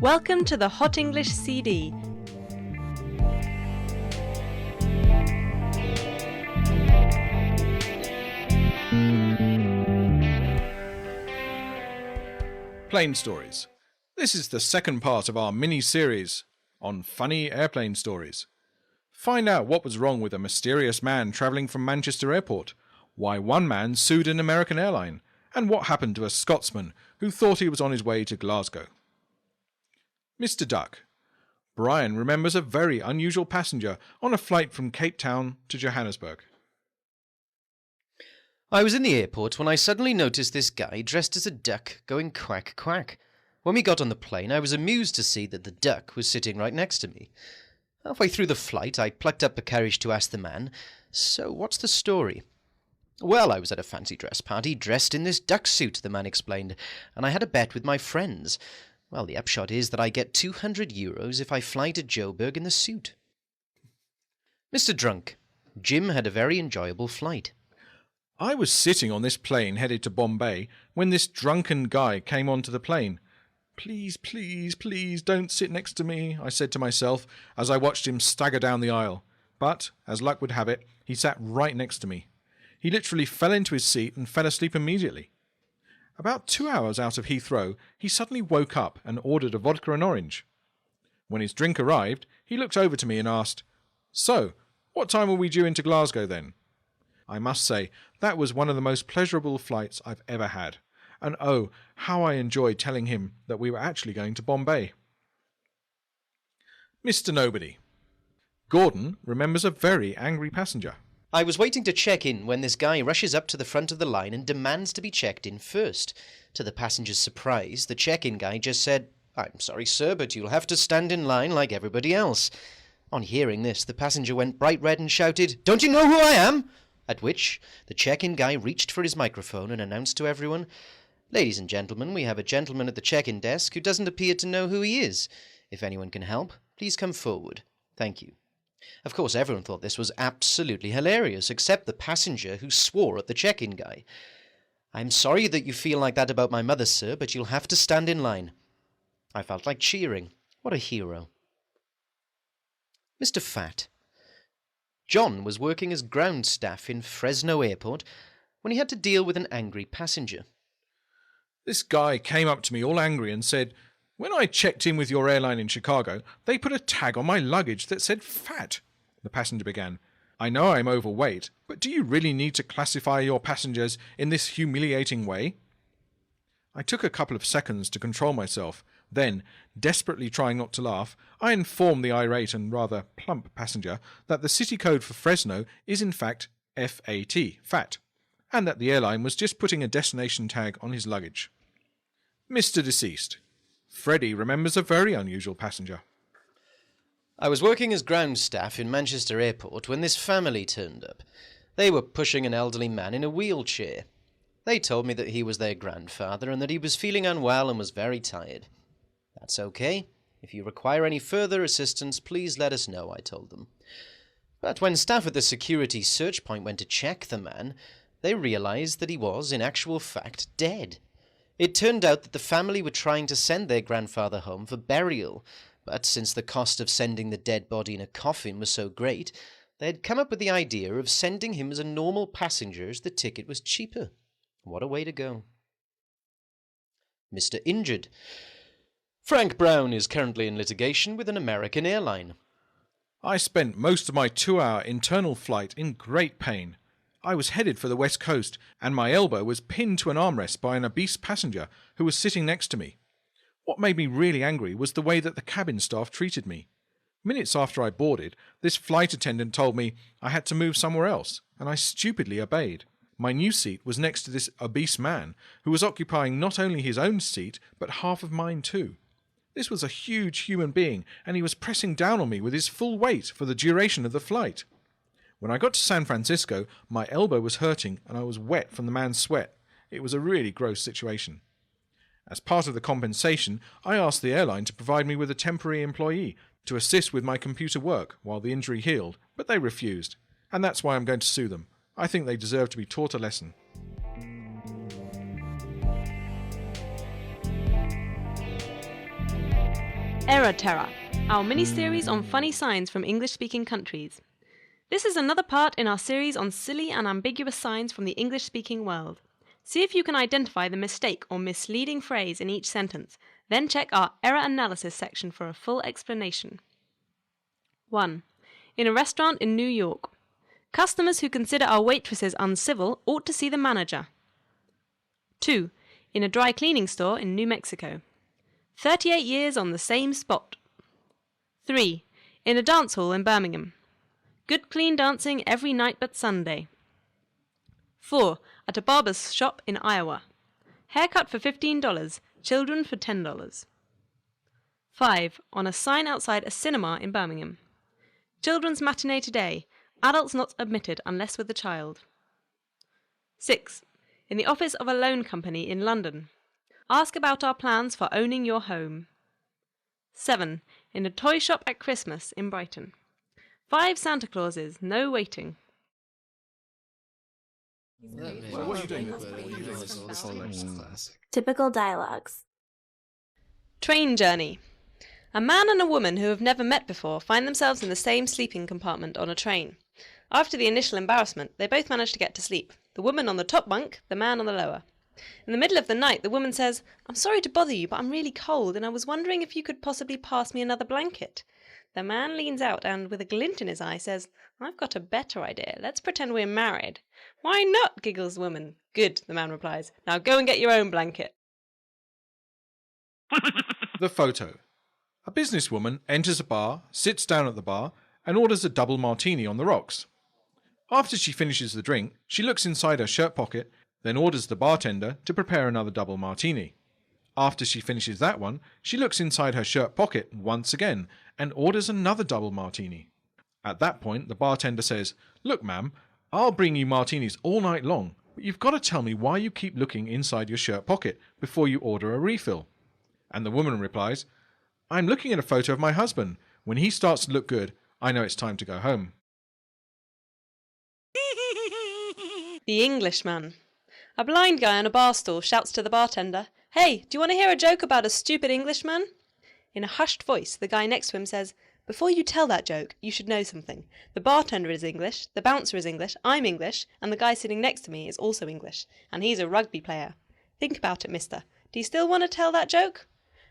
Welcome to the Hot English CD. Plane Stories. This is the second part of our mini-series on funny airplane stories. Find out what was wrong with a mysterious man travelling from Manchester Airport, why one man sued an American airline, and what happened to a Scotsman who thought he was on his way to Glasgow. Mr. Duck. Brian remembers a very unusual passenger on a flight from Cape Town to Johannesburg. I was in the airport when I suddenly noticed this guy dressed as a duck going quack quack. When we got on the plane, I was amused to see that the duck was sitting right next to me. Halfway through the flight, I plucked up the courage to ask the man, "So what's the story?" "Well, I was at a fancy dress party dressed in this duck suit," the man explained, "and I had a bet with my friends. Well, the upshot is that I get €200 if I fly to Joburg in the suit." Mr. Drunk. Jim had a very enjoyable flight. I was sitting on this plane headed to Bombay when this drunken guy came onto the plane. "Please, please, please don't sit next to me," I said to myself as I watched him stagger down the aisle. But, as luck would have it, he sat right next to me. He literally fell into his seat and fell asleep immediately. About 2 hours out of Heathrow, he suddenly woke up and ordered a vodka and orange. When his drink arrived, he looked over to me and asked, "So, what time are we due into Glasgow then?" I must say, that was one of the most pleasurable flights I've ever had. And oh, how I enjoyed telling him that we were actually going to Bombay. Mr. Nobody. Gordon remembers a very angry passenger. I was waiting to check in when this guy rushes up to the front of the line and demands to be checked in first. To the passenger's surprise, the check-in guy just said, "I'm sorry, sir, but you'll have to stand in line like everybody else." On hearing this, the passenger went bright red and shouted, "Don't you know who I am?" At which, the check-in guy reached for his microphone and announced to everyone, "Ladies and gentlemen, we have a gentleman at the check-in desk who doesn't appear to know who he is. If anyone can help, please come forward. Thank you." Of course, everyone thought this was absolutely hilarious, except the passenger who swore at the check-in guy. "I'm sorry that you feel like that about my mother, sir, but you'll have to stand in line." I felt like cheering. What a hero. Mr. Fat. John was working as ground staff in Fresno Airport when he had to deal with an angry passenger. This guy came up to me all angry and said, "When I checked in with your airline in Chicago, they put a tag on my luggage that said fat." The passenger began, "I know I'm overweight, but do you really need to classify your passengers in this humiliating way?" I took a couple of seconds to control myself. Then, desperately trying not to laugh, I informed the irate and rather plump passenger that the city code for Fresno is in fact FAT, fat, and that the airline was just putting a destination tag on his luggage. Mr. Deceased. Freddie remembers a very unusual passenger. I was working as ground staff in Manchester Airport when this family turned up. They were pushing an elderly man in a wheelchair. They told me that he was their grandfather and that he was feeling unwell and was very tired. "That's okay. If you require any further assistance, please let us know," I told them. But when staff at the security search point went to check the man, they realized that he was, in actual fact, dead. It turned out that the family were trying to send their grandfather home for burial, but since the cost of sending the dead body in a coffin was so great, they had come up with the idea of sending him as a normal passenger as the ticket was cheaper. What a way to go. Mr. Injured. Frank Brown is currently in litigation with an American airline. I spent most of my 2-hour internal flight in great pain. I was headed for the West Coast, and my elbow was pinned to an armrest by an obese passenger who was sitting next to me. What made me really angry was the way that the cabin staff treated me. Minutes after I boarded, this flight attendant told me I had to move somewhere else, and I stupidly obeyed. My new seat was next to this obese man, who was occupying not only his own seat, but half of mine too. This was a huge human being, and he was pressing down on me with his full weight for the duration of the flight. When I got to San Francisco, my elbow was hurting and I was wet from the man's sweat. It was a really gross situation. As part of the compensation, I asked the airline to provide me with a temporary employee to assist with my computer work while the injury healed, but they refused. And that's why I'm going to sue them. I think they deserve to be taught a lesson. Error Terror, our mini-series on funny signs from English-speaking countries. This is another part in our series on silly and ambiguous signs from the English-speaking world. See if you can identify the mistake or misleading phrase in each sentence, then check our error analysis section for a full explanation. 1. In a restaurant in New York. Customers who consider our waitresses uncivil ought to see the manager. 2. In a dry cleaning store in New Mexico. 38 years on the same spot. 3. In a dance hall in Birmingham. Good clean dancing every night but Sunday. 4. At a barber's shop in Iowa. Haircut for $15, children for $10. 5. On a sign outside a cinema in Birmingham. Children's matinee today. Adults not admitted unless with a child. 6. In the office of a loan company in London. Ask about our plans for owning your home. 7. In a toy shop at Christmas in Brighton. 5 Santa Clauses, no waiting. Typical dialogues. Train journey. A man and a woman who have never met before find themselves in the same sleeping compartment on a train. After the initial embarrassment, they both manage to get to sleep. The woman on the top bunk, the man on the lower. In the middle of the night, the woman says, "I'm sorry to bother you, but I'm really cold, and I was wondering if you could possibly pass me another blanket." The man leans out and, with a glint in his eye, says, "I've got a better idea. Let's pretend we're married." "Why not?" giggles the woman. "Good," the man replies. "Now go and get your own blanket." The photo. A businesswoman enters a bar, sits down at the bar, and orders a double martini on the rocks. After she finishes the drink, she looks inside her shirt pocket, then orders the bartender to prepare another double martini. After she finishes that one, she looks inside her shirt pocket once again and orders another double martini. At that point, the bartender says, "Look, ma'am, I'll bring you martinis all night long, but you've got to tell me why you keep looking inside your shirt pocket before you order a refill." And the woman replies, "I'm looking at a photo of my husband. When he starts to look good, I know it's time to go home." The Englishman. A blind guy on a bar stool shouts to the bartender, "Hey, do you want to hear a joke about a stupid Englishman?" In a hushed voice, the guy next to him says, "Before you tell that joke, you should know something. The bartender is English, the bouncer is English, I'm English, and the guy sitting next to me is also English, and he's a rugby player. Think about it, mister. Do you still want to tell that joke?"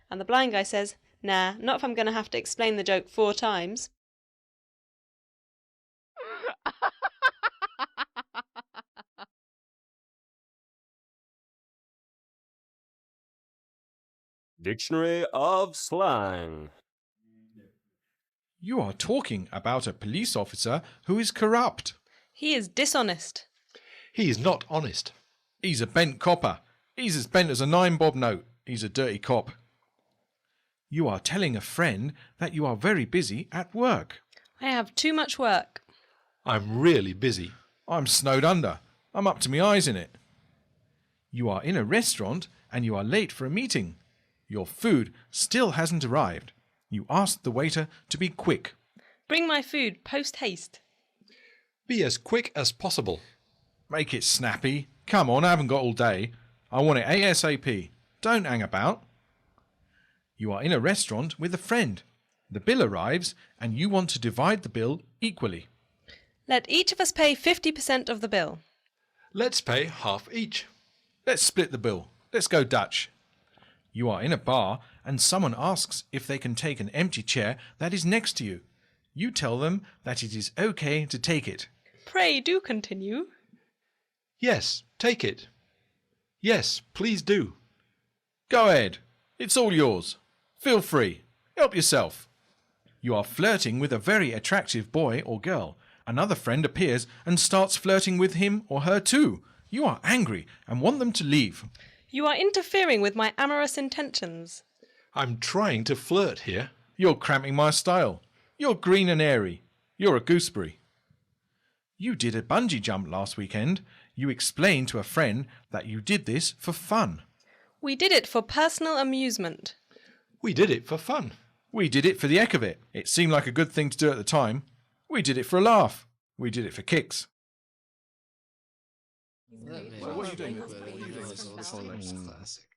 And the blind guy says, "Nah, not if I'm going to have to explain the joke 4 times. Dictionary of Slang. You are talking about a police officer who is corrupt. He is dishonest. He is not honest. He's a bent copper. He's as bent as a 9-bob note. He's a dirty cop. You are telling a friend that you are very busy at work. I have too much work. I'm really busy. I'm snowed under. I'm up to my eyes in it. You are in a restaurant and you are late for a meeting. Your food still hasn't arrived. You ask the waiter to be quick. Bring my food post haste. Be as quick as possible. Make it snappy. Come on, I haven't got all day. I want it ASAP. Don't hang about. You are in a restaurant with a friend. The bill arrives and you want to divide the bill equally. Let each of us pay 50% of the bill. Let's pay half each. Let's split the bill. Let's go Dutch. You are in a bar and someone asks if they can take an empty chair that is next to you. You tell them that it is okay to take it. Pray do continue. Yes, take it. Yes, please do. Go ahead. It's all yours. Feel free. Help yourself. You are flirting with a very attractive boy or girl. Another friend appears and starts flirting with him or her too. You are angry and want them to leave. You are interfering with my amorous intentions. I'm trying to flirt here. You're cramping my style. You're green and airy. You're a gooseberry. You did a bungee jump last weekend. You explained to a friend that you did this for fun. We did it for personal amusement. We did it for fun. We did it for the heck of it. It seemed like a good thing to do at the time. We did it for a laugh. We did it for kicks.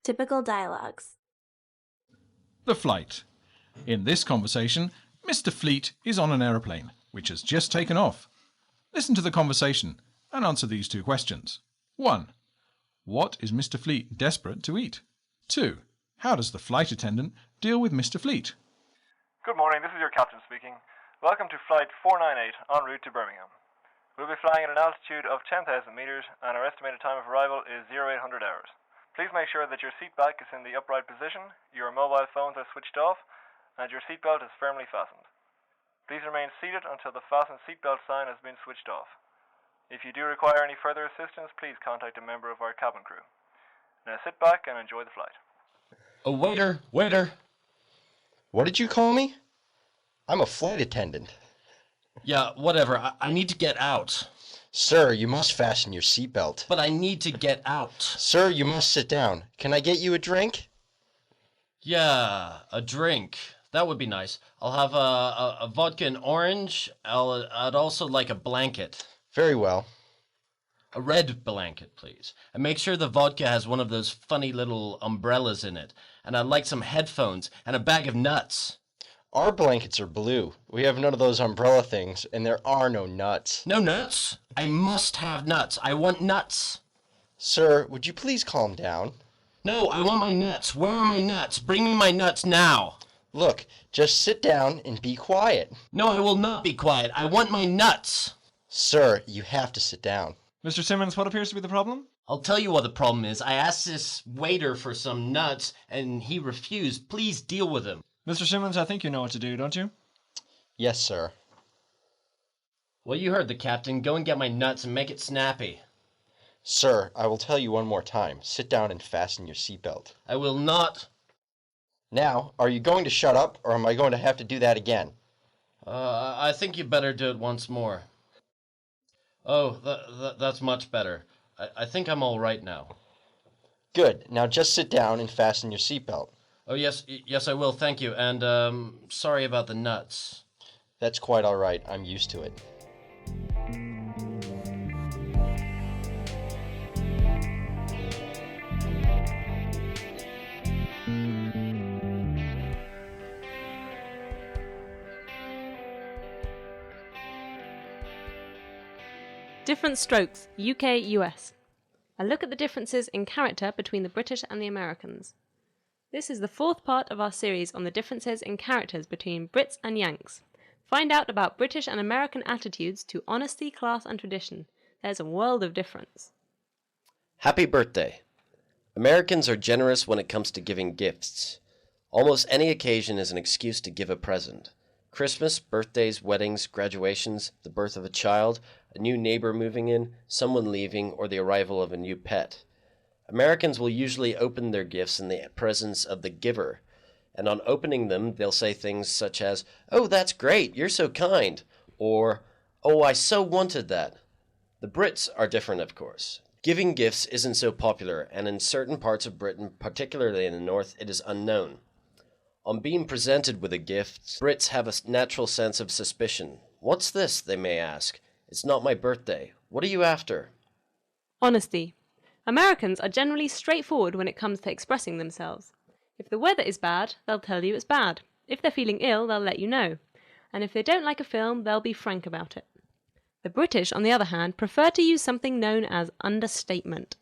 Typical dialogues. The flight. In this conversation, Mr. Fleet is on an aeroplane, which has just taken off. Listen to the conversation and answer these two questions. 1. What is Mr. Fleet desperate to eat? 2. How does the flight attendant deal with Mr. Fleet? Good morning, this is your captain speaking. Welcome to Flight 498 en route to Birmingham. We'll be flying at an altitude of 10,000 meters and our estimated time of arrival is 0800 hours. Please make sure that your seat back is in the upright position, your mobile phones are switched off, and your seatbelt is firmly fastened. Please remain seated until the fasten seatbelt sign has been switched off. If you do require any further assistance, please contact a member of our cabin crew. Now sit back and enjoy the flight. Oh, waiter, waiter. What did you call me? I'm a flight attendant. Yeah, whatever. I need to get out. Sir, you must fasten your seatbelt. But I need to get out. Sir, you must sit down. Can I get you a drink? Yeah, a drink. That would be nice. I'll have a vodka and orange. I'd also like a blanket. Very well. A red blanket, please. And make sure the vodka has one of those funny little umbrellas in it. And I'd like some headphones and a bag of nuts. Our blankets are blue. We have none of those umbrella things, and there are no nuts. No nuts? I must have nuts. I want nuts. Sir, would you please calm down? No, I want my nuts. Where are my nuts? Bring me my nuts now. Look, just sit down and be quiet. No, I will not be quiet. I want my nuts. Sir, you have to sit down. Mr. Simmons, what appears to be the problem? I'll tell you what the problem is. I asked this waiter for some nuts, and he refused. Please deal with him. Mr. Simmons, I think you know what to do, don't you? Yes, sir. Well, you heard the captain. Go and get my nuts and make it snappy. Sir, I will tell you one more time. Sit down and fasten your seatbelt. I will not. Now, are you going to shut up, or am I going to have to do that again? I think you better do it once more. Oh, that's much better. I think I'm all right now. Good. Now just sit down and fasten your seatbelt. Oh, yes, I will, thank you. And, sorry about the nuts. That's quite all right. I'm used to it. Different strokes, UK-US. A look at the differences in character between the British and the Americans. This is the fourth part of our series on the differences in characters between Brits and Yanks. Find out about British and American attitudes to honesty, class and tradition. There's a world of difference. Happy birthday. Americans are generous when it comes to giving gifts. Almost any occasion is an excuse to give a present. Christmas, birthdays, weddings, graduations, the birth of a child, a new neighbor moving in, someone leaving, or the arrival of a new pet. Americans will usually open their gifts in the presence of the giver, and on opening them, they'll say things such as, "Oh, that's great, you're so kind," or, "Oh, I so wanted that." The Brits are different, of course. Giving gifts isn't so popular, and in certain parts of Britain, particularly in the north, it is unknown. On being presented with a gift, Brits have a natural sense of suspicion. "What's this?" they may ask. "It's not my birthday. What are you after?" Honesty. Americans are generally straightforward when it comes to expressing themselves. If the weather is bad, they'll tell you it's bad. If they're feeling ill, they'll let you know. And if they don't like a film, they'll be frank about it. The British, on the other hand, prefer to use something known as understatement.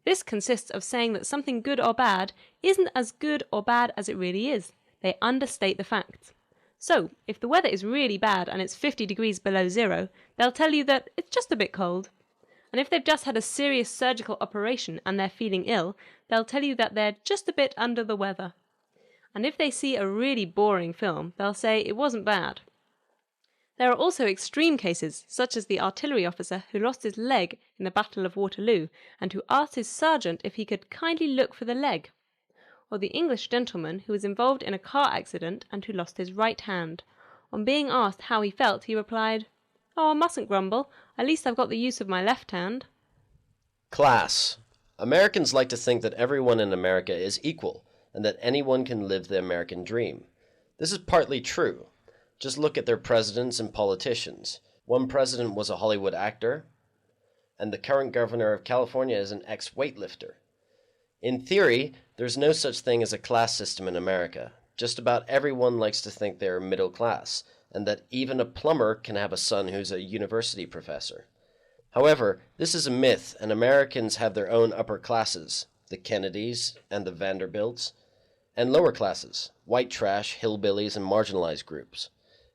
This consists of saying that something good or bad isn't as good or bad as it really is. They understate the facts. So, if the weather is really bad and it's 50 degrees below zero, they'll tell you that it's just a bit cold. And if they've just had a serious surgical operation and they're feeling ill, they'll tell you that they're just a bit under the weather. And if they see a really boring film, they'll say it wasn't bad. There are also extreme cases, such as the artillery officer who lost his leg in the Battle of Waterloo and who asked his sergeant if he could kindly look for the leg. Or the English gentleman who was involved in a car accident and who lost his right hand. On being asked how he felt, he replied, "Oh, I mustn't grumble. At least I've got the use of my left hand." Class. Americans like to think that everyone in America is equal and that anyone can live the American dream. This is partly true. Just look at their presidents and politicians. One president was a Hollywood actor, and the current governor of California is an ex-weightlifter. In theory, there's no such thing as a class system in America. just about everyone likes to think they're middle class, and that even a plumber can have a son who's a university professor. However, this is a myth, and Americans have their own upper classes, the Kennedys and the Vanderbilts, and lower classes, white trash, hillbillies, and marginalized groups.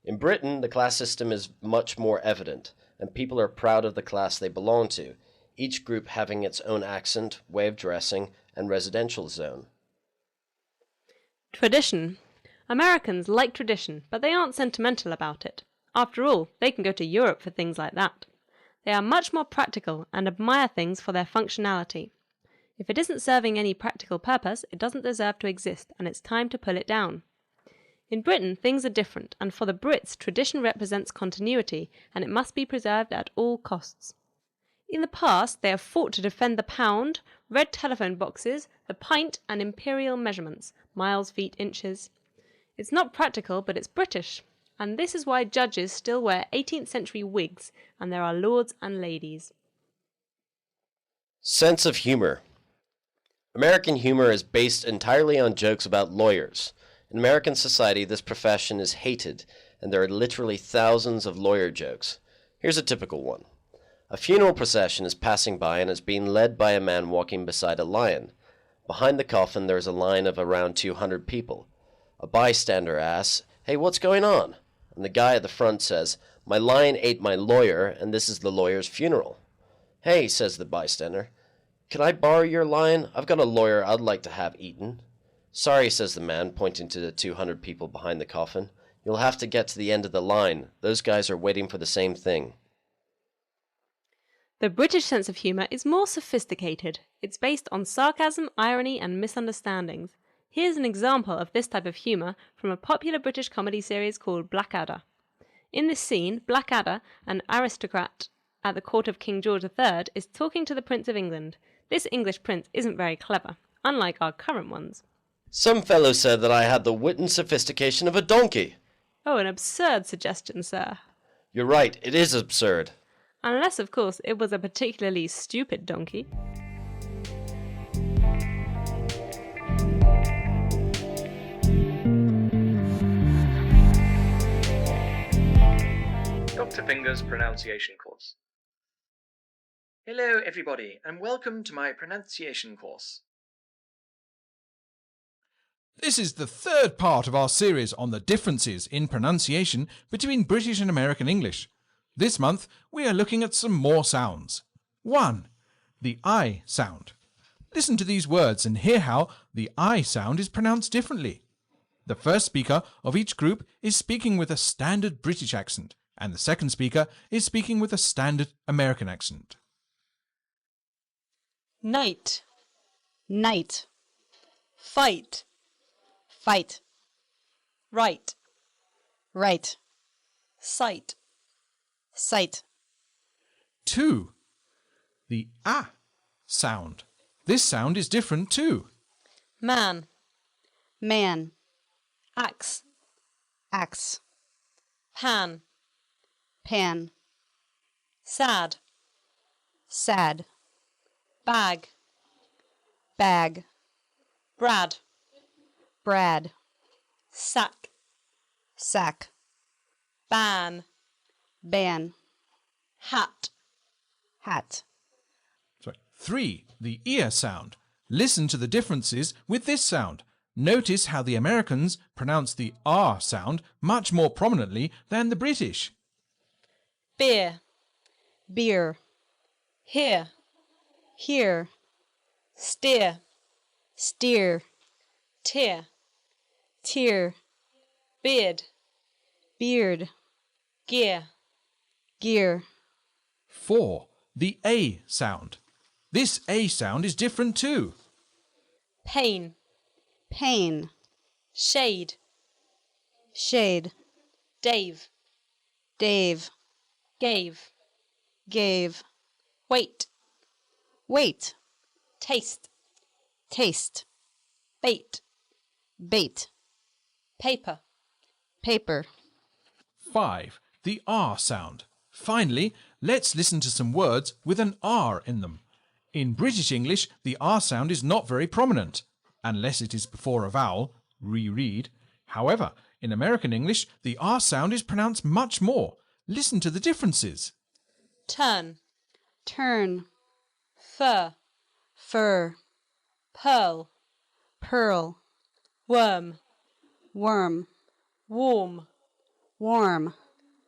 In Britain, the class system is much more evident, and people are proud of the class they belong to, each group having its own accent, way of dressing, and residential zone. Tradition. Americans like tradition, but they aren't sentimental about it. After all, they can go to Europe for things like that. They are much more practical and admire things for their functionality. If it isn't serving any practical purpose, it doesn't deserve to exist, and it's time to pull it down. In Britain, things are different, and for the Brits, tradition represents continuity, and it must be preserved at all costs. In the past, they have fought to defend the pound, red telephone boxes, the pint, and imperial measurements, miles, feet, inches. It's not practical, but it's British, and this is why judges still wear 18th century wigs, and there are lords and ladies. Sense of humor. American humor is based entirely on jokes about lawyers. In American society, this profession is hated, and there are literally thousands of lawyer jokes. Here's a typical one. A funeral procession is passing by and is being led by a man walking beside a lion. Behind the coffin, there is a line of around 200 people. A bystander asks, "Hey, what's going on?" And the guy at the front says, "My lion ate my lawyer, and this is the lawyer's funeral." "Hey," says the bystander, "can I borrow your lion? I've got a lawyer I'd like to have eaten." "Sorry," says the man, pointing to the 200 people behind the coffin. "You'll have to get to the end of the line. Those guys are waiting for the same thing." The British sense of humour is more sophisticated. It's based on sarcasm, irony, and misunderstandings. Here's an example of this type of humour from a popular British comedy series called Blackadder. In this scene, Blackadder, an aristocrat at the court of King George III, is talking to the Prince of England. This English prince isn't very clever, unlike our current ones. "Some fellow said that I had the wit and sophistication of a donkey." Oh, an absurd suggestion, sir. "You're right, it is absurd." Unless, of course, it was a particularly stupid donkey. Dr. Finger's pronunciation course. Hello everybody, and welcome to my pronunciation course. This is the third part of our series on the differences in pronunciation between British and American English. This month, we are looking at some more sounds. 1. The I sound. Listen to these words and hear how the I sound is pronounced differently. The first speaker of each group is speaking with a standard British accent, and the second speaker is speaking with a standard American accent. Night. Night. Fight. Fight. Right. Right. Sight. Sight. 2. The A sound. This sound is different too. Man. Man. Axe. Axe. Pan. Pan. Sad. Sad. Bag. Bag. Brad. Brad. Sack. Sack. Ban. Ban. Hat. Hat. 3. The ear sound. Listen to the differences with this sound. Notice how the Americans pronounce the R sound much more prominently than the British. Beer. Beer. Here. Here. Steer. Steer. Tear. Tear. Beard. Beard. Gear. Gear. 4. The A sound. This A sound is different too. Pain. Pain. Shade. Shade. Dave. Dave. Gave. Gave. Wait. Wait. Taste. Taste. Bait. Bait. Paper. Paper. 5. The R sound. Finally, let's listen to some words with an R in them. In British English, the R sound is not very prominent. Unless it is before a vowel, reread. However, in American English, the R sound is pronounced much more. Listen to the differences. Turn, Turn. fur, Fur. pearl, Pearl. worm, Worm. warm, Warm.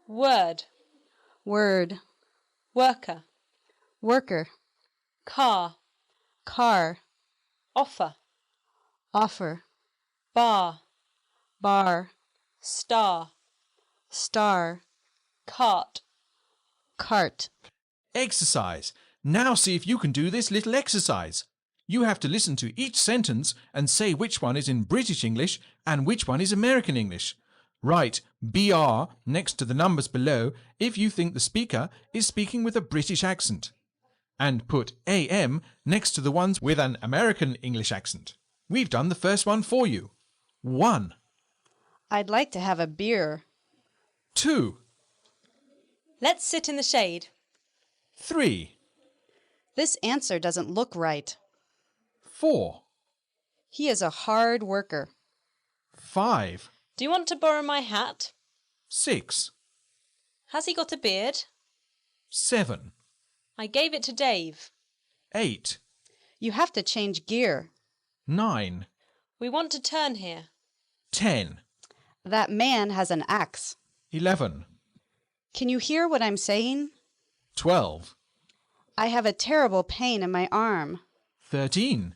word, Word. worker, Worker. car, Car. offer, Offer. bar, Bar. star, Star. cart. Cart. Exercise. Now see if you can do this little exercise. You have to listen to each sentence and say which one is in British English and which one is American English. Write BR next to the numbers below if you think the speaker is speaking with a British accent. And put AM next to the ones with an American English accent. We've done the first one for you. 1, I'd like to have a beer. 2, Let's sit in the shade. 3, This answer doesn't look right. 4, He is a hard worker. 5, Do you want to borrow my hat? 6, Has he got a beard? 7, I gave it to Dave. 8, You have to change gear. 9, We want to turn here. 10, That man has an axe. 11, Can you hear what I'm saying? 12, I have a terrible pain in my arm. 13,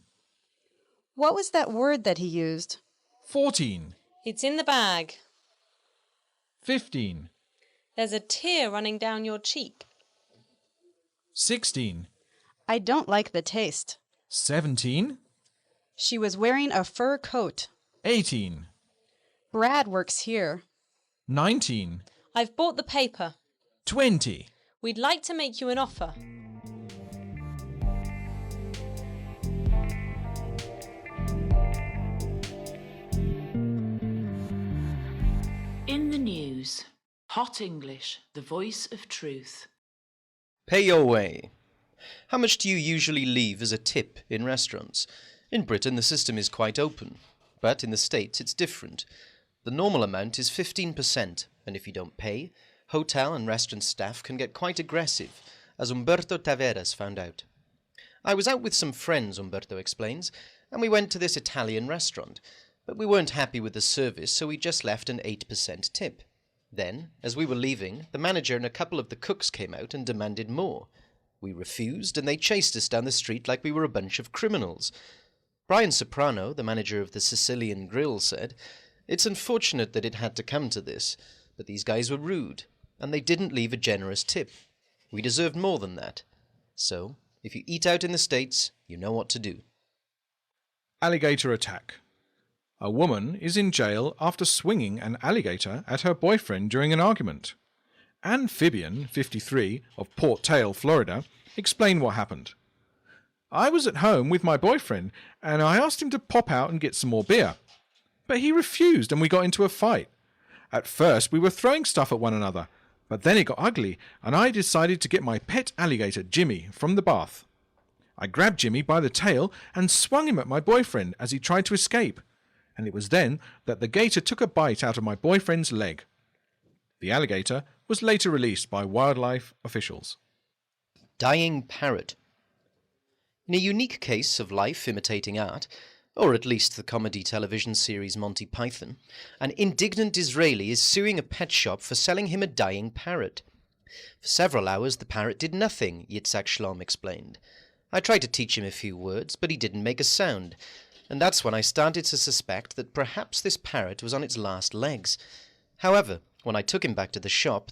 What was that word that he used? 14, It's in the bag. 15, There's a tear running down your cheek. 16, I don't like the taste. 17, She was wearing a fur coat. 18, Brad works here. 19, I've bought the paper. 20. We'd like to make you an offer. In the news, Hot English, the voice of truth. Pay your way. How much do you usually leave as a tip in restaurants? In Britain, the system is quite open, but in the States, it's different. The normal amount is 15%, and if you don't pay, hotel and restaurant staff can get quite aggressive, as Umberto Taveras found out. I was out with some friends, Umberto explains, and we went to this Italian restaurant, but we weren't happy with the service, so we just left an 8% tip. Then, as we were leaving, the manager and a couple of the cooks came out and demanded more. We refused, and they chased us down the street like we were a bunch of criminals. Brian Soprano, the manager of the Sicilian Grill, said, "It's unfortunate that it had to come to this, but these guys were rude, and they didn't leave a generous tip. We deserved more than that. So, if you eat out in the States, you know what to do." Alligator attack. A woman is in jail after swinging an alligator at her boyfriend during an argument. Amphibian, 53, of Port Tail, Florida, explained what happened. I was at home with my boyfriend, and I asked him to pop out and get some more beer. But he refused, and we got into a fight. At first, we were throwing stuff at one another, but then it got ugly, and I decided to get my pet alligator, Jimmy, from the bath. I grabbed Jimmy by the tail and swung him at my boyfriend as he tried to escape, and it was then that the gator took a bite out of my boyfriend's leg. The alligator was later released by wildlife officials. Dying parrot. In a unique case of life imitating art, or at least the comedy television series Monty Python, an indignant Israeli is suing a pet shop for selling him a dying parrot. For several hours the parrot did nothing, Yitzhak Shlom explained. I tried to teach him a few words, but he didn't make a sound, and that's when I started to suspect that perhaps this parrot was on its last legs. However, when I took him back to the shop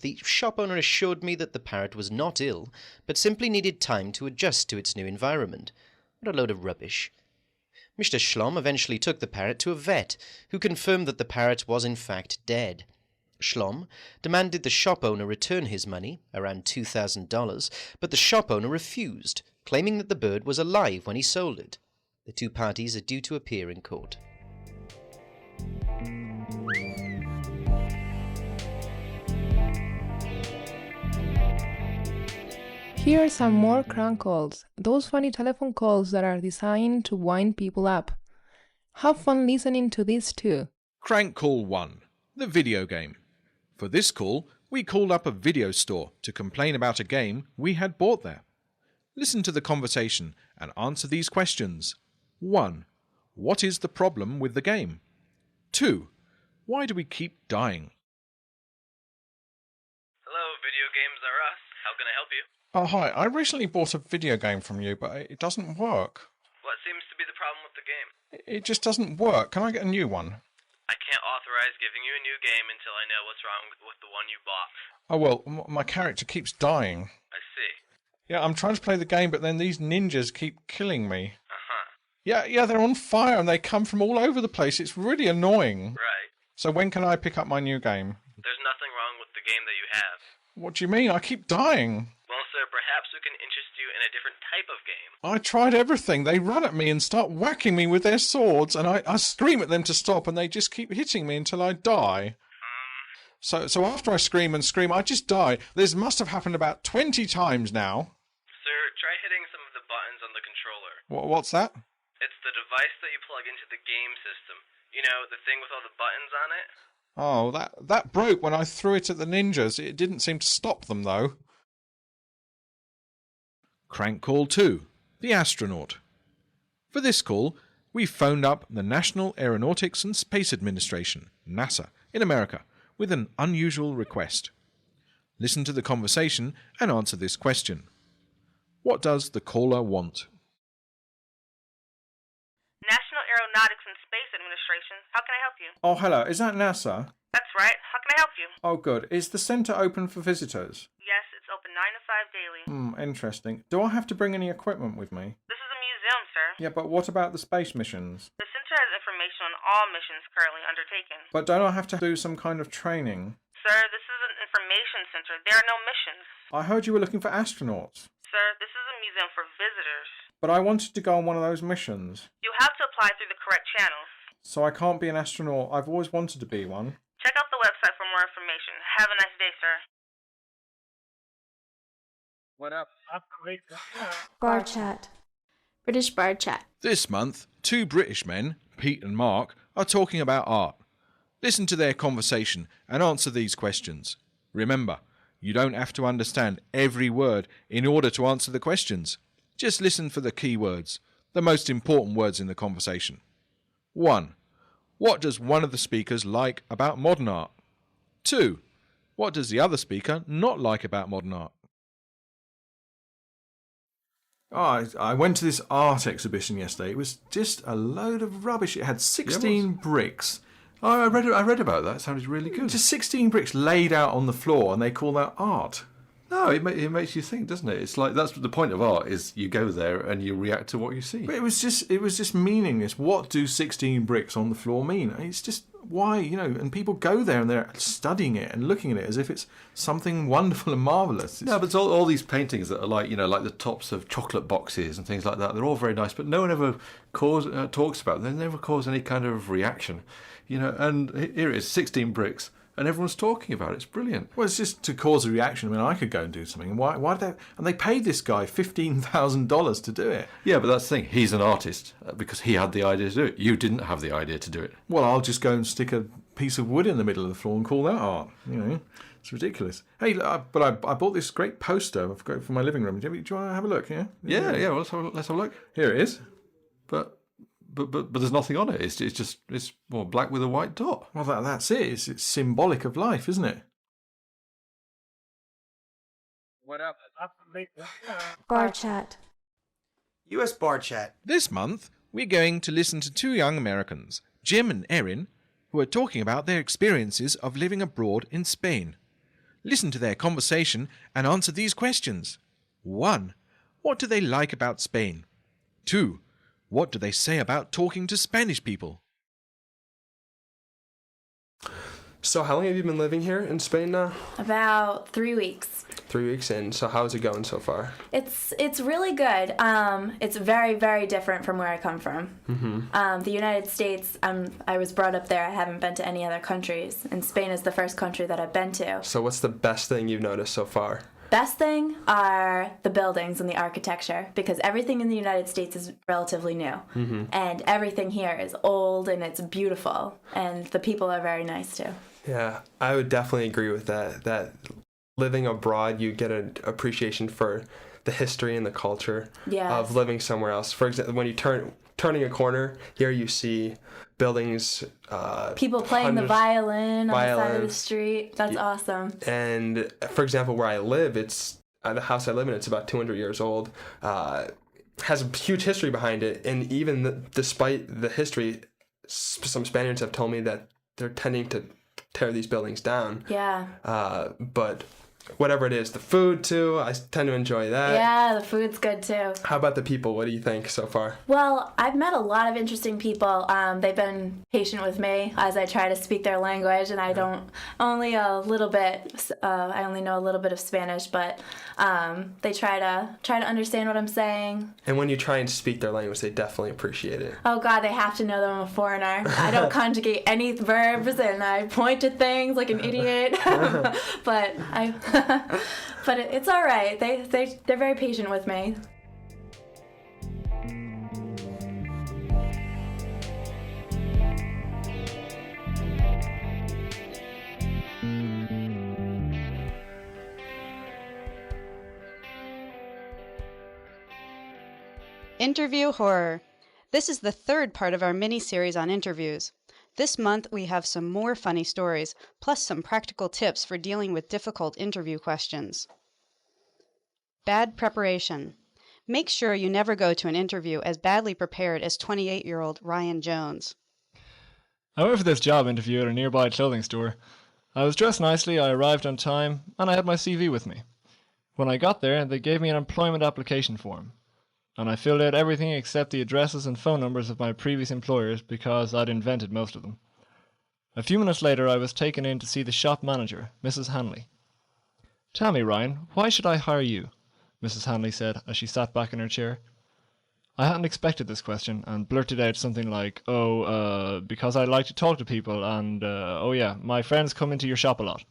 owner assured me that the parrot was not ill, but simply needed time to adjust to its new environment. What a load of rubbish. Mr. Shlom eventually took the parrot to a vet, who confirmed that the parrot was in fact dead. Shlom demanded the shop owner return his money, around $2,000, but the shop owner refused, claiming that the bird was alive when he sold it. The two parties are due to appear in court. Here are some more crank calls, those funny telephone calls that are designed to wind people up. Have fun listening to these too. Crank Call 1, the video game. For this call, we called up a video store to complain about a game we had bought there. Listen to the conversation and answer these questions. 1. What is the problem with the game? 2. Why do we keep dying? Hello, Video Games Are Us. How can I help you? Oh, hi. I recently bought a video game from you, but it doesn't work. What seems to be the problem with the game? It just doesn't work. Can I get a new one? I can't authorize giving you a new game until I know what's wrong with the one you bought. Oh, well, my character keeps dying. I see. Yeah, I'm trying to play the game, but then these ninjas keep killing me. Uh-huh. Yeah, they're on fire and they come from all over the place. It's really annoying. Right. So when can I pick up my new game? There's nothing wrong with the game that you have. What do you mean? I keep dying. Well, sir, perhaps we can interest you in a different type of game. I tried everything. They run at me and start whacking me with their swords, and I scream at them to stop, and they just keep hitting me until I die. So after I scream and scream, I just die. This must have happened about 20 times now. Sir, try hitting some of the buttons on the controller. What's that? It's the device that you plug into the game system. You know, the thing with all the buttons on it? Oh, that broke when I threw it at the ninjas. It didn't seem to stop them, though. Crank Call 2, the astronaut. For this call, we phoned up the National Aeronautics and Space Administration, NASA, in America, with an unusual request. Listen to the conversation and answer this question. What does the caller want? National Aeronautics and Space Administration. How can I help you? Oh, hello. Is that NASA? That's right. How can I help you? Oh, good. Is the centre open for visitors? Yes, it's open 9 to 5 daily. Interesting. Do I have to bring any equipment with me? This is a museum, sir. Yeah, but what about the space missions? The center has information on all missions currently undertaken. But don't I have to do some kind of training? Sir, this is an information center. There are no missions. I heard you were looking for astronauts. Sir, this is a museum for visitors. But I wanted to go on one of those missions. You have to apply through the correct channels. So I can't be an astronaut. I've always wanted to be one. Check out the website for more information. Have a nice day, sir. What up? Bar chat. British bar chat. This month, 2 British men, Pete and Mark, are talking about art. Listen to their conversation and answer these questions. Remember, you don't have to understand every word in order to answer the questions. Just listen for the key words, the most important words in the conversation. 1. What does one of the speakers like about modern art? 2. What does the other speaker not like about modern art? Oh, I went to this art exhibition yesterday. It was just a load of rubbish. It had 16 bricks. Oh, I read about that. It sounded really good. Just 16 bricks laid out on the floor, and they call that art. No, it makes you think, doesn't it? It's like that's the point of art is you go there and you react to what you see. But it was just meaningless. What do 16 bricks on the floor mean? It's just why, and people go there and they're studying it and looking at it as if it's something wonderful and marvellous. No, but it's all these paintings that are like, like the tops of chocolate boxes and things like that. They're all very nice, but no one ever talks about them. They never cause any kind of reaction, and here it is, 16 bricks. And everyone's talking about it. It's brilliant. Well, it's just to cause a reaction. I mean, I could go and do something. Why did they? And they paid this guy $15,000 to do it. Yeah, but that's the thing. He's an artist because he had the idea to do it. You didn't have the idea to do it. Well, I'll just go and stick a piece of wood in the middle of the floor and call that art. It's ridiculous. Hey, but I bought this great poster for my living room. Do you want to have a look? Yeah. Yeah. Well, let's have a look. Here it is. But there's nothing on it. It's black with a white dot. Well, that's it. It's symbolic of life, isn't it? What up? Bar chat. US bar chat. This month, we're going to listen to 2 young Americans, Jim and Erin, who are talking about their experiences of living abroad in Spain. Listen to their conversation and answer these questions. 1. What do they like about Spain? 2. What do they say about talking to Spanish people? So how long have you been living here in Spain now? About 3 weeks. 3 weeks in. So how's it going so far? It's really good. It's very, very different from where I come from. Mm-hmm. The United States, I was brought up there. I haven't been to any other countries. And Spain is the first country that I've been to. So what's the best thing you've noticed so far? best thing are the buildings and the architecture, because everything in the United States is relatively new. Mm-hmm. And everything here is old and it's beautiful. And the people are very nice too. Yeah, I would definitely agree with that. That living abroad, you get an appreciation for the history and the culture of living somewhere else. For example, when you turning a corner, here you see buildings. People playing the violin on the side of the street. That's awesome. And for example, where I live, it's the house I live in. It's about 200 years old. Has a huge history behind it, and even despite the history, some Spaniards have told me that they're tending to tear these buildings down. Yeah. But whatever it is, the food too, I tend to enjoy that. Yeah, the food's good too. How about the people? What do you think so far? Well, I've met a lot of interesting people. They've been patient with me as I try to speak their language, and I don't only a little bit. I only know a little bit of Spanish, but they try to understand what I'm saying. And when you try and speak their language, they definitely appreciate it. Oh God, they have to know that I'm a foreigner. I don't conjugate any verbs, and I point at things like an idiot. but it's all right. They're very patient with me. Interview horror. This is the third part of our mini-series on interviews. This month we have some more funny stories, plus some practical tips for dealing with difficult interview questions. Bad preparation. Make sure you never go to an interview as badly prepared as 28-year-old Ryan Jones. I went for this job interview at a nearby clothing store. I was dressed nicely, I arrived on time, and I had my CV with me. When I got there, they gave me an employment application form, and I filled out everything except the addresses and phone numbers of my previous employers because I'd invented most of them. A few minutes later, I was taken in to see the shop manager, Mrs. Hanley. "Tell me, Ryan, why should I hire you?" Mrs. Hanley said as she sat back in her chair. I hadn't expected this question and blurted out something like, because I like to talk to people and, my friends come into your shop a lot.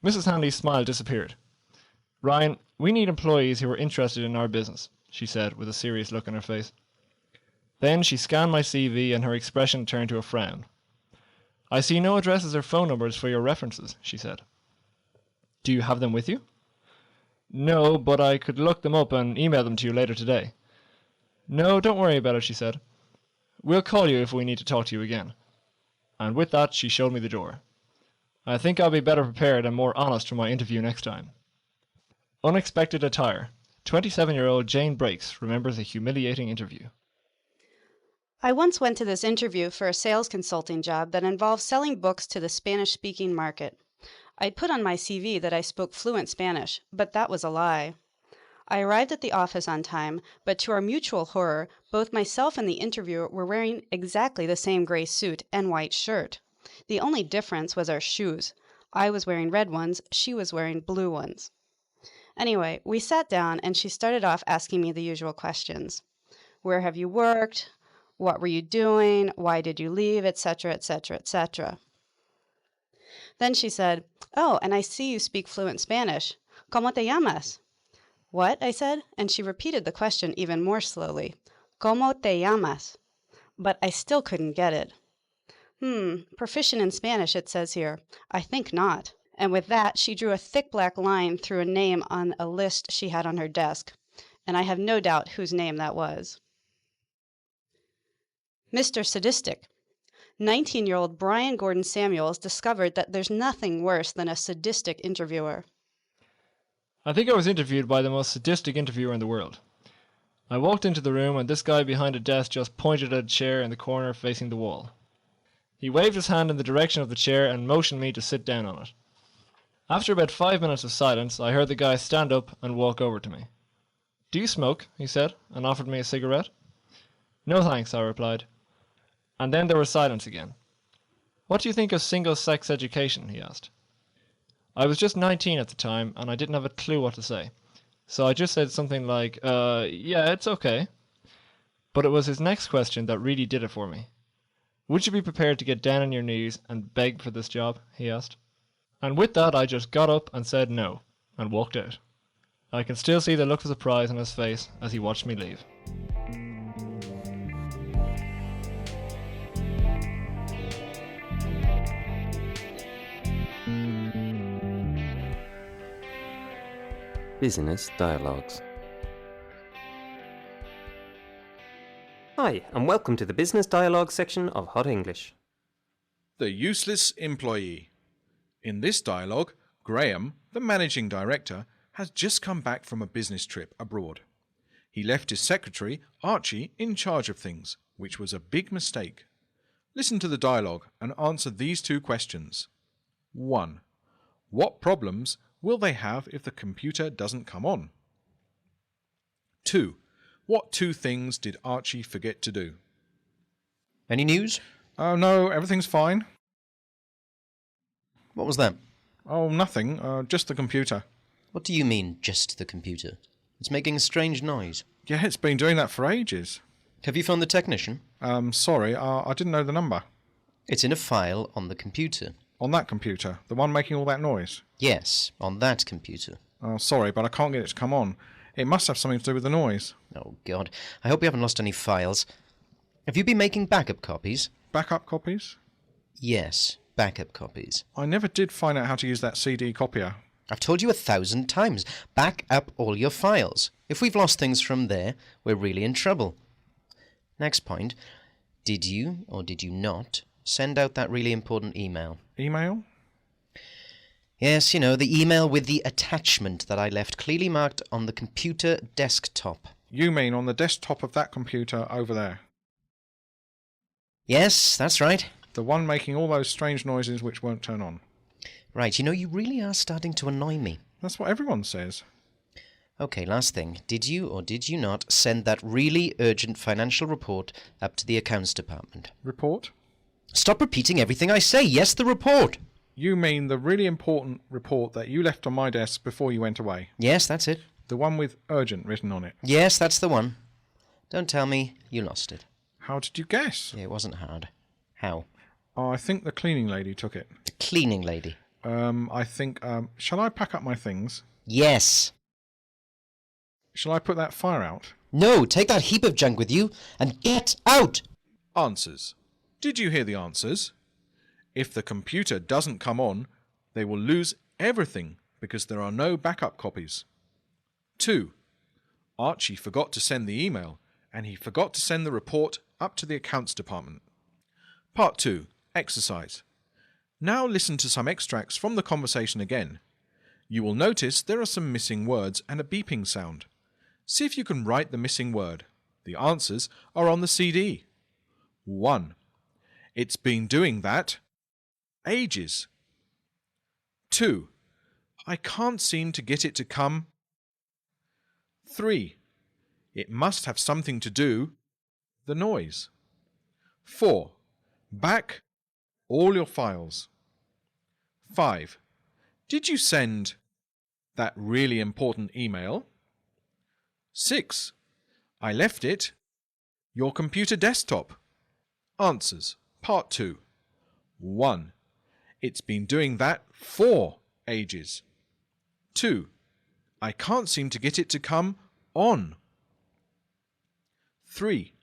Mrs. Hanley's smile disappeared. "Ryan, we need employees who are interested in our business," she said with a serious look on her face. Then she scanned my CV and her expression turned to a frown. "I see no addresses or phone numbers for your references," she said. "Do you have them with you?" "No, but I could look them up and email them to you later today." "No, don't worry about it," she said. "We'll call you if we need to talk to you again." And with that, she showed me the door. I think I'll be better prepared and more honest for my interview next time. Unexpected attire. 27-year-old Jane Breaks remembers a humiliating interview. I once went to this interview for a sales consulting job that involved selling books to the Spanish-speaking market. I'd put on my CV that I spoke fluent Spanish, but that was a lie. I arrived at the office on time, but to our mutual horror, both myself and the interviewer were wearing exactly the same gray suit and white shirt. The only difference was our shoes. I was wearing red ones, she was wearing blue ones. Anyway, we sat down and she started off asking me the usual questions. Where have you worked? What were you doing? Why did you leave? Etc., etc., etc. Then she said, "Oh, and I see you speak fluent Spanish. ¿Cómo te llamas?" "What?" I said, and she repeated the question even more slowly. "¿Cómo te llamas?" But I still couldn't get it. Proficient in Spanish, it says here. I think not. And with that, she drew a thick black line through a name on a list she had on her desk, and I have no doubt whose name that was. Mr. Sadistic. 19-year-old Brian Gordon Samuels discovered that there's nothing worse than a sadistic interviewer. I think I was interviewed by the most sadistic interviewer in the world. I walked into the room and this guy behind a desk just pointed at a chair in the corner facing the wall. He waved his hand in the direction of the chair and motioned me to sit down on it. After about 5 minutes of silence, I heard the guy stand up and walk over to me. "Do you smoke?" he said, and offered me a cigarette. "No thanks," I replied. And then there was silence again. "What do you think of single-sex education?" he asked. I was just 19 at the time, and I didn't have a clue what to say. So I just said something like, yeah, it's okay. But it was his next question that really did it for me. "Would you be prepared to get down on your knees and beg for this job?" he asked. And with that, I just got up and said no. and walked out. I can still see the look of surprise on his face as he watched me leave. Business Dialogues. Hi, and welcome to the Business Dialogue section of Hot English. The useless employee. In this dialogue, Graham, the managing director, has just come back from a business trip abroad. He left his secretary, Archie, in charge of things, which was a big mistake. Listen to the dialogue and answer these two questions. 1. What problems will they have if the computer doesn't come on? 2. What two things did Archie forget to do? Any news? Oh, no, everything's fine. What was that? Oh, nothing, just the computer. What do you mean, just the computer? It's making a strange noise. Yeah, it's been doing that for ages. Have you phoned the technician? Sorry, I didn't know the number. It's in a file on the computer. On that computer? The one making all that noise? Yes, on that computer. Oh, sorry, but I can't get it to come on. It must have something to do with the noise. Oh, God. I hope you haven't lost any files. Have you been making backup copies? Backup copies? Yes, backup copies. I never did find out how to use that CD copier. I've told you 1,000 times. Back up all your files. If we've lost things from there, we're really in trouble. Next point. Did you, or did you not, send out that really important email? Email? Yes, you know, the email with the attachment that I left clearly marked on the computer desktop. You mean on the desktop of that computer over there? Yes, that's right. The one making all those strange noises which won't turn on. Right, you know, you really are starting to annoy me. That's what everyone says. Okay, last thing. Did you or did you not send that really urgent financial report up to the accounts department? Report? Stop repeating everything I say. Yes, the report. You mean the really important report that you left on my desk before you went away? Yes, that's it. The one with urgent written on it? Yes, that's the one. Don't tell me you lost it. How did you guess? It wasn't hard. How? Oh, I think the cleaning lady took it. The cleaning lady? I think, shall I pack up my things? Yes. Shall I put that fire out? No, take that heap of junk with you and get out! Answers. Did you hear the answers? If the computer doesn't come on, they will lose everything because there are no backup copies. 2. Archie forgot to send the email, and he forgot to send the report up to the accounts department. Part 2. Exercise. Now listen to some extracts from the conversation again. You will notice there are some missing words and a beeping sound. See if you can write the missing word. The answers are on the CD. 1. It's been doing that ages. 2. I can't seem to get it to come. 3. It must have something to do the noise. 4. Back all your files. 5. Did you send that really important email? 6. I left it your computer desktop. Answers. Part 2. 1. It's been doing that for ages. 2. I can't seem to get it to come on. 3.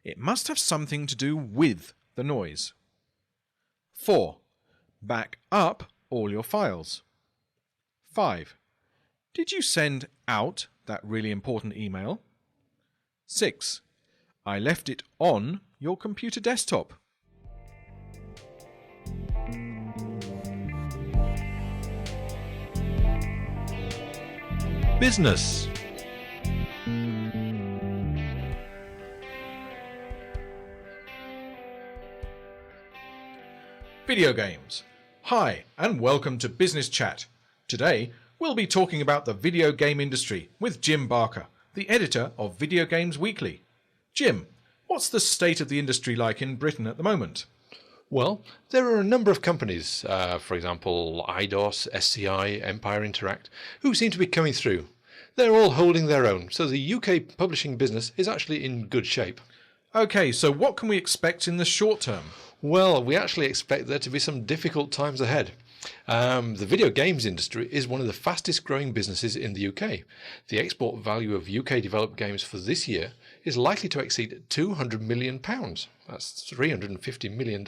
It must have something to do with the noise. 4. Back up all your files. 5. Did you send out that really important email? 6. I left it on your computer desktop. Business. Video games. Hi, and welcome to Business Chat. Today, we'll be talking about the video game industry with Jim Barker, the editor of Video Games Weekly. Jim, what's the state of the industry like in Britain at the moment? Well, there are a number of companies, for example, IDOS, SCI, Empire Interact, who seem to be coming through. They're all holding their own, so the UK publishing business is actually in good shape. Okay, so what can we expect in the short term? Well, we actually expect there to be some difficult times ahead. The video games industry is one of the fastest growing businesses in the UK. The export value of UK developed games for this year is likely to exceed £200 million. That's $350 million.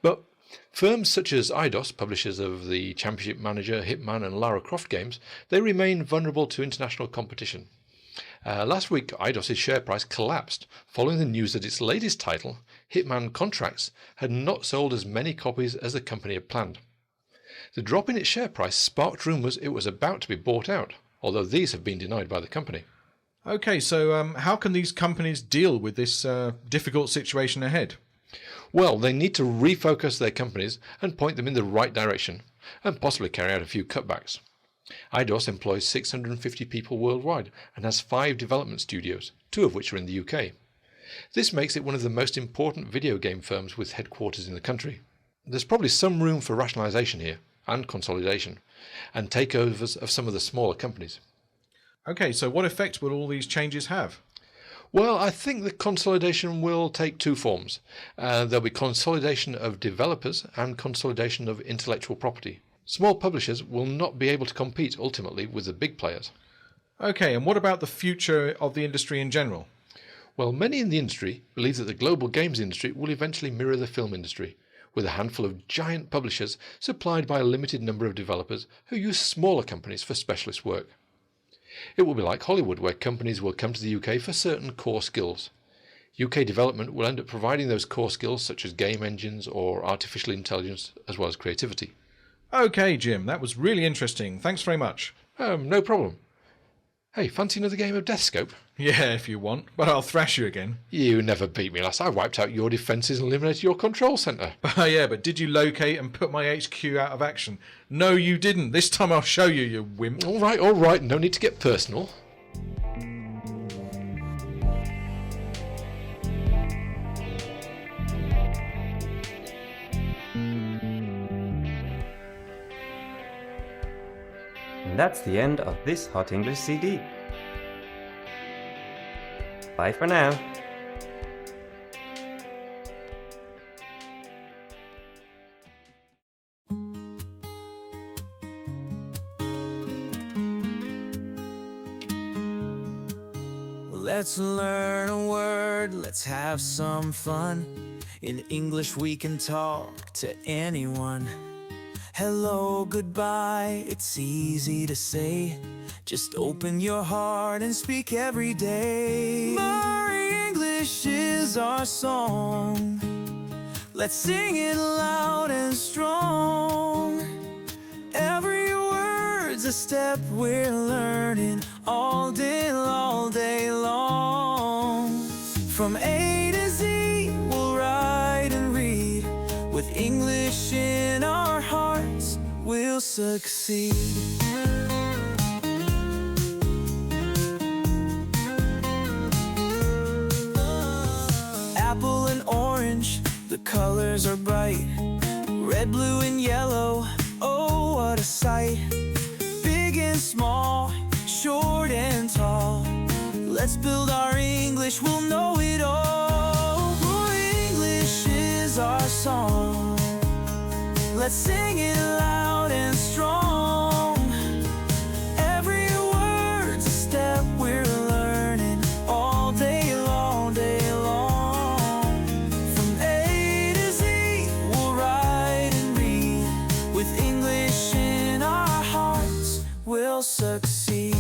But firms such as Eidos, publishers of the Championship Manager, Hitman and Lara Croft games, they remain vulnerable to international competition. Last week, Eidos' share price collapsed following the news that its latest title, Hitman Contracts, had not sold as many copies as the company had planned. The drop in its share price sparked rumours it was about to be bought out, although these have been denied by the company. Okay, so how can these companies deal with this difficult situation ahead? Well, they need to refocus their companies and point them in the right direction, and possibly carry out a few cutbacks. Eidos employs 650 people worldwide and has 5 development studios, 2 of which are in the UK. This makes it one of the most important video game firms with headquarters in the country. There's probably some room for rationalisation here, and consolidation, and takeovers of some of the smaller companies. Okay, so what effect will all these changes have? Well, I think the consolidation will take 2 forms. There'll be consolidation of developers and consolidation of intellectual property. Small publishers will not be able to compete ultimately with the big players. Okay, and what about the future of the industry in general? Well, many in the industry believe that the global games industry will eventually mirror the film industry, with a handful of giant publishers supplied by a limited number of developers who use smaller companies for specialist work. It will be like Hollywood, where companies will come to the UK for certain core skills. UK development will end up providing those core skills such as game engines or artificial intelligence, as well as creativity. Okay, Jim, that was really interesting. Thanks very much. No problem. Hey, fancy another game of Deathscope? Yeah, if you want, but I'll thrash you again. You never beat me, lass. I wiped out your defences and eliminated your control centre. Yeah, but did you locate and put my HQ out of action? No, you didn't. This time I'll show you, you wimp. All right. No need to get personal. And that's the end of this Hot English CD. Bye for now. Let's learn a word, let's have some fun. In English we can talk to anyone. Hello, goodbye, it's easy to say. Just open your heart and speak every day. Murray English is our song. Let's sing it loud and strong. Every word's a step we're learning all day long. From A to Z, we'll write and read. With English in our hearts, we'll succeed. Apple and orange, the colors are bright. Red, blue, and yellow, oh, what a sight. Big and small, short and tall. Let's build our English, we'll know it all. For English is our song. Let's sing it loud and strong. Every word's a step we're learning all day long, From A to Z, we'll write and read. With English in our hearts, we'll succeed.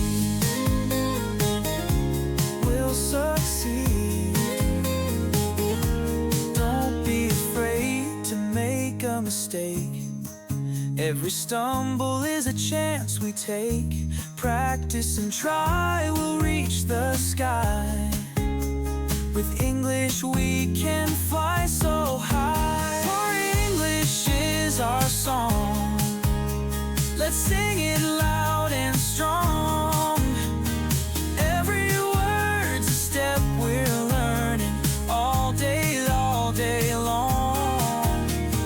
We'll succeed. Don't be afraid to make a mistake. Every stumble is a chance we take. Practice and try, we'll reach the sky. With English we can fly so high. For English is our song. Let's sing it loud and strong. Every word's a step we're learning all day long.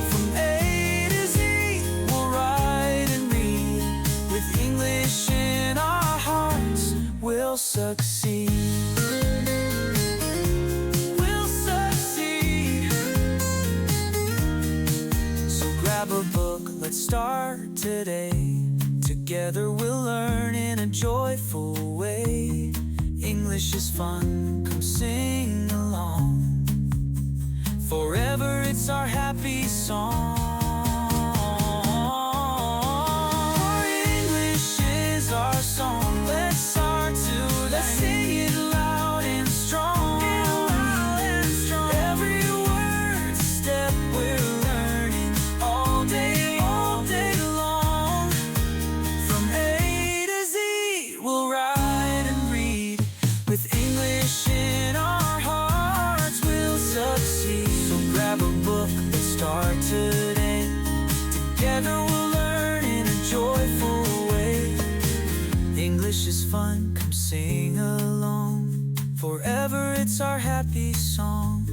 From A to Z, we'll write and read. With English in our hearts, we'll succeed. We'll succeed. So grab grab a book, let's start today. Together we'll learn in a joyful way. English is fun, come sing along. Forever it's our happy song. For English is our song. Let's start to let's sing it loud and strong. Every word step we're learning all day long. From A to Z we'll write and read. With English in our hearts we'll succeed. So grab a book, let's start today. Together we'll learn in a joyful way. English is fun, come sing along. Forever it's our happy song.